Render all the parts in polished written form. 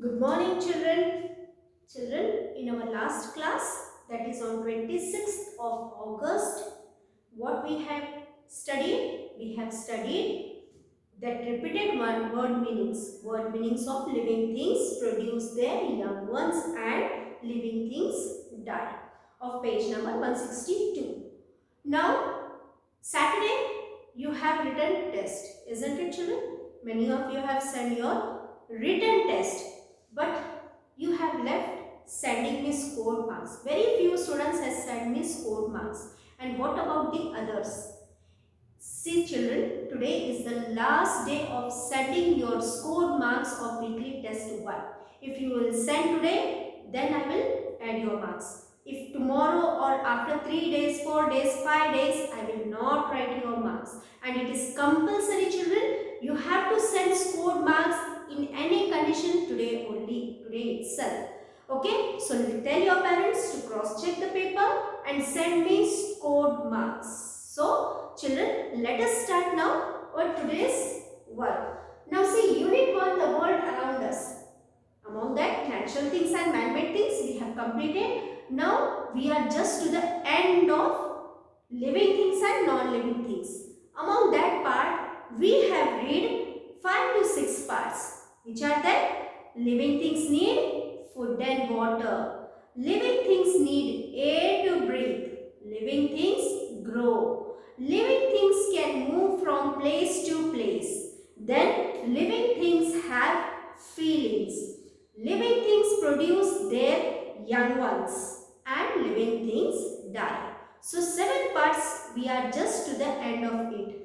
Good morning, children. Children, in our last class, that is on 26th of August, what we have studied? We have studied that repeated word meanings of living things produce their young ones and living things die. Of page number 162. Now, Saturday, you have written test, isn't it, children? Many of you have sent your written test, but you have left sending me score marks. Very few students have sent me score marks. And what about the others? See, children, today is the last day of sending your score marks of weekly test 1. If you will send today, then I will add your marks. If tomorrow or after 3 days, 4 days, 5 days, I will not write your marks. And it is compulsory, children. You have to send scored marks in any condition today only, today itself. Okay, so tell your parents to cross check the paper and send me scored marks. So, children, let us start now with today's work. Now see, unit 1, the world around us. Among that, natural things and man-made things we have completed. Now, we are just to the end of living things and non-living things. Among that part, we have read 5 to 6 parts. Which are that? Living things need food and water. Living things need air to breathe. Living things grow. Living things can move from place to place. Then living things have feelings. Living things produce their young ones and living things die. So 7 parts, we are just to the end of it.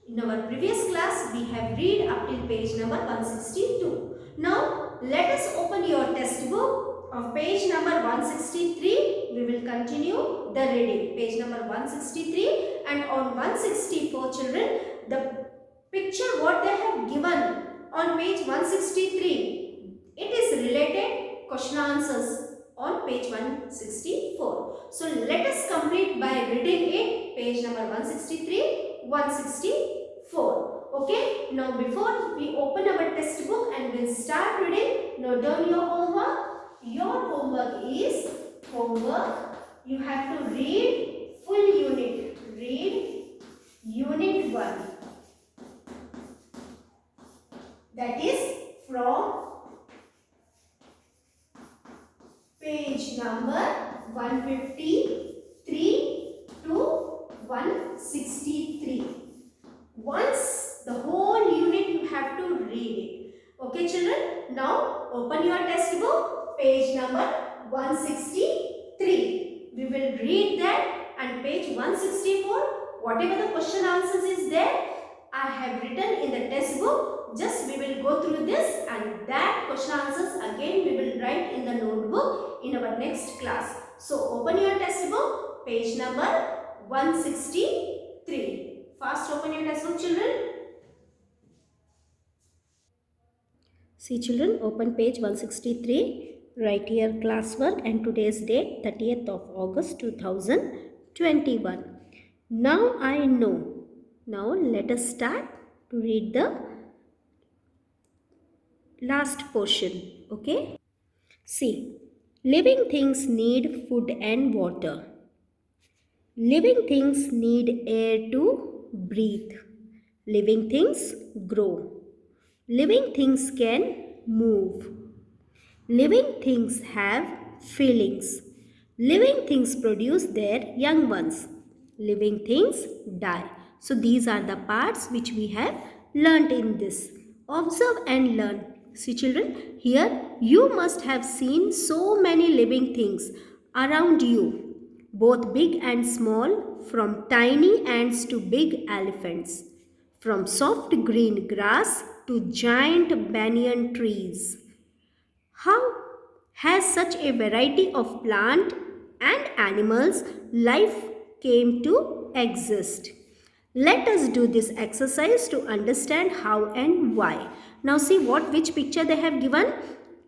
In our previous class, we have read up till page number 162. Now, let us open your textbook of page number 163. We will continue the reading. Page number 163 and on 164, children, the picture what they have given on page 163, it is related question answers on page 164. So let us complete by reading it, page number 163, 164. Okay, now before we open our textbook and we'll start reading, note down your homework. Your homework is you have to read full unit. Read unit 1. That is from page number 153 to 163. Once the whole unit you have to read it. Okay, children? Now open your textbook, page number 163. We will read that, and page 164, whatever the question answers is there, I have written in the textbook. Just we will go through this, and that question answers again we will write in the notebook in our next class. So open your textbook, page number 163. Fast open your textbook, children. See, children, open page 163. Write here classwork and today's date 30th of August 2021. Now I know. Now let us start to read the last portion. Okay. See, living things need food and water. Living things need air to breathe. Living things grow. Living things can move. Living things have feelings. Living things produce their young ones. Living things die. So these are the parts which we have learnt in this. Observe and learn. See, children, here you must have seen so many living things around you, both big and small, from tiny ants to big elephants, from soft green grass to giant banyan trees. How has such a variety of plant and animals life came to exist? Let us do this exercise to understand how and why. Now see which picture they have given?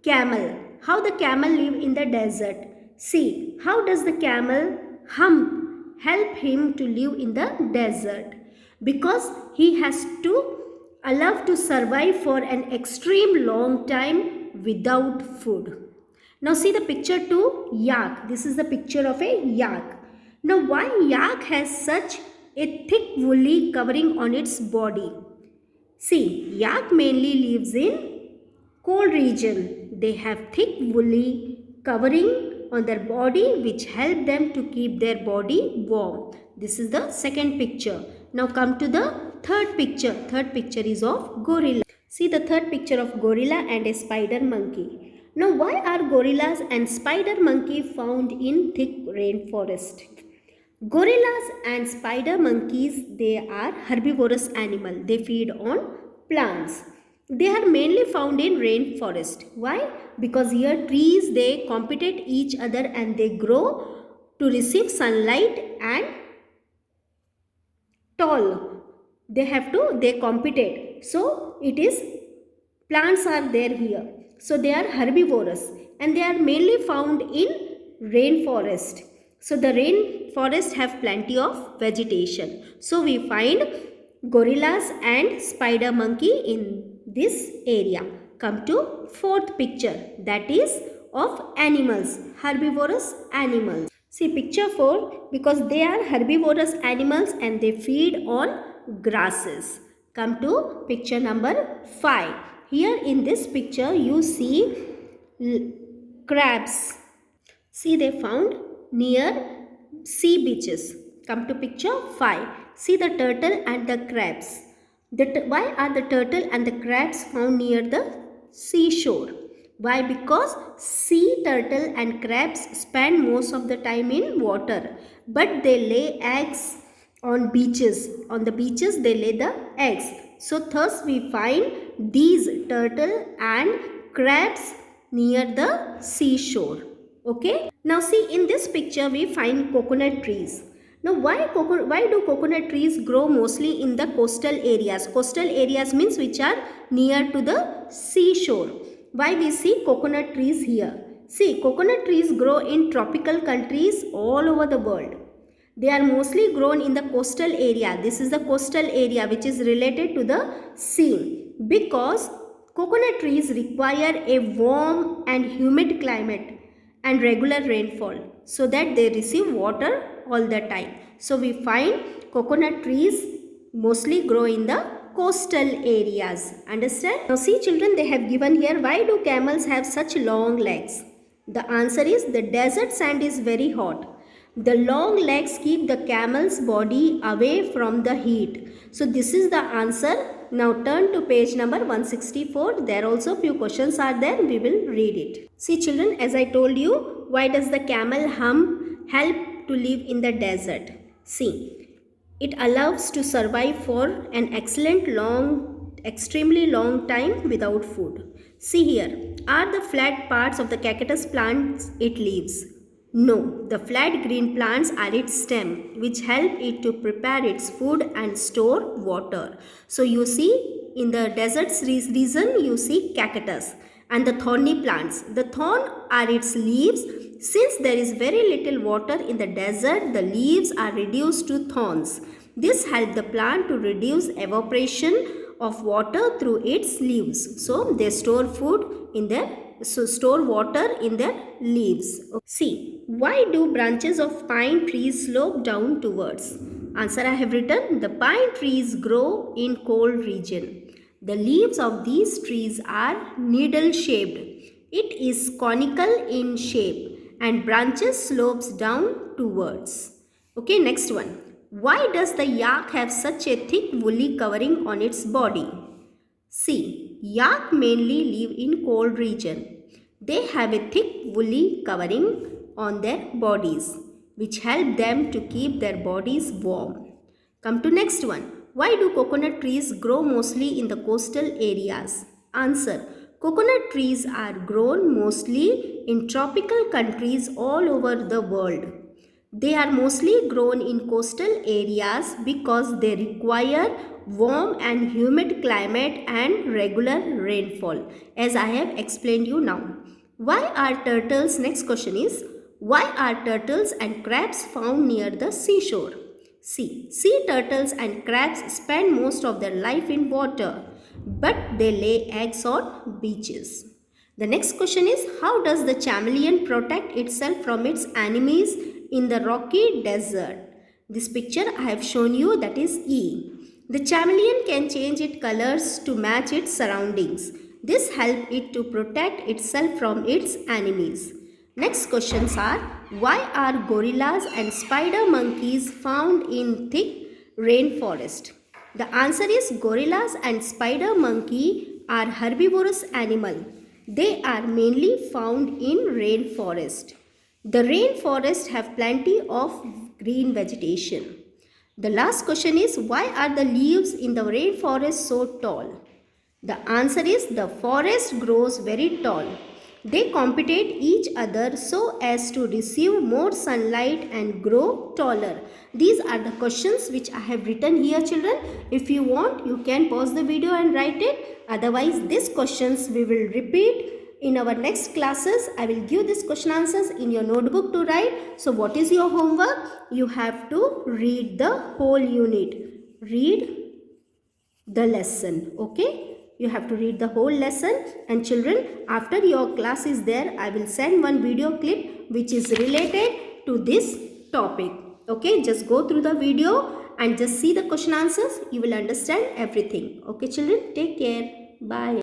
Camel. How the camel live in the desert. See, how does the camel hump help him to live in the desert? Because he has to allow to survive for an extreme long time without food. Now see the picture 2, yak. This is the picture of a yak. Now why yak has such a thick woolly covering on its body? See, yak mainly lives in cold region. They have thick woolly covering on their body which help them to keep their body warm. This is the second picture. Now come to the third picture. Third picture is of gorilla. See the third picture of gorilla and a spider monkey. Now why are gorillas and spider monkey found in thick rainforest? Gorillas and spider monkeys, they are herbivorous animal. They feed on plants. They are mainly found in rainforest. Why? Because here trees, they compete each other and they grow to receive sunlight and tall. They compete. So it is plants are there here. So they are herbivorous and they are mainly found in rainforest. So the rainforest have plenty of vegetation. So we find gorillas and spider monkey in this area. Come to fourth picture, that is of animals, herbivorous animals. See picture 4, because they are herbivorous animals and they feed on grasses. Come to picture number 5. Here in this picture you see crabs. See they found near sea beaches. Come to picture 5. See the turtle and the crabs. Why are the turtle and the crabs found near the seashore? Why? Because sea turtle and crabs spend most of the time in water, but they lay eggs on beaches. On the beaches they lay the eggs. So thus we find these turtle and crabs near the seashore. Okay. Now see in this picture we find coconut trees. Now why do coconut trees grow mostly in the coastal areas? Coastal areas means which are near to the seashore. Why we see coconut trees here? See, coconut trees grow in tropical countries all over the world. They are mostly grown in the coastal area. This is the coastal area which is related to the sea, because coconut trees require a warm and humid climate and regular rainfall so that they receive water all the time. So we find coconut trees mostly grow in the coastal areas. Understand? Now see children, they have given here, why do camels have such long legs? The answer is the desert sand is very hot. The long legs keep the camel's body away from the heat. So this is the answer. Now turn to page number 164. There also few questions are there. We will read it. See children, as I told you, why does the camel help to live in the desert? See, it allows to survive for an extremely long time without food. See here, are the flat parts of the cactus plants it lives? No, the flat green plants are its stem, which help it to prepare its food and store water. So you see in the deserts region you see cactus and the thorny plants. The thorn are its leaves. Since there is very little water in the desert, the leaves are reduced to thorns. This helps the plant to reduce evaporation of water through its leaves. So they store water in their leaves. See, why do branches of pine trees slope down towards? Answer I have written, the pine trees grow in cold region. The leaves of these trees are needle shaped. It is conical in shape and branches slopes down towards. Okay, next one. Why does the yak have such a thick woolly covering on its body? See, yak mainly live in cold region. They have a thick woolly covering on their bodies, which help them to keep their bodies warm. Come to next one. Why do coconut trees grow mostly in the coastal areas? Answer. Coconut trees are grown mostly in tropical countries all over the world. They are mostly grown in coastal areas because they require warm and humid climate and regular rainfall, as I have explained you now. Why are turtles, next question is, why are turtles and crabs found near the seashore? See, sea turtles and crabs spend most of their life in water, but they lay eggs on beaches. The next question is, how does the chameleon protect itself from its enemies in the rocky desert? This picture I have shown you, that is E. The chameleon can change its colors to match its surroundings. This helps it to protect itself from its enemies. Next questions are, why are gorillas and spider monkeys found in thick rainforest? The answer is, gorillas and spider monkey are herbivorous animal. They are mainly found in rainforest. The rainforest have plenty of green vegetation. The last question is, why are the leaves in the rainforest so tall? The answer is, the forest grows very tall. They compete each other so as to receive more sunlight and grow taller. These are the questions which I have written here, children. If you want, you can pause the video and write it. Otherwise, these questions we will repeat in our next classes. I will give these question answers in your notebook to write. So what is your homework? You have to read the whole unit. Read the lesson. Okay? You have to read the whole lesson. And children, after your class is there, I will send one video clip which is related to this topic. Okay? Just go through the video and just see the question answers. You will understand everything. Okay children? Take care. Bye.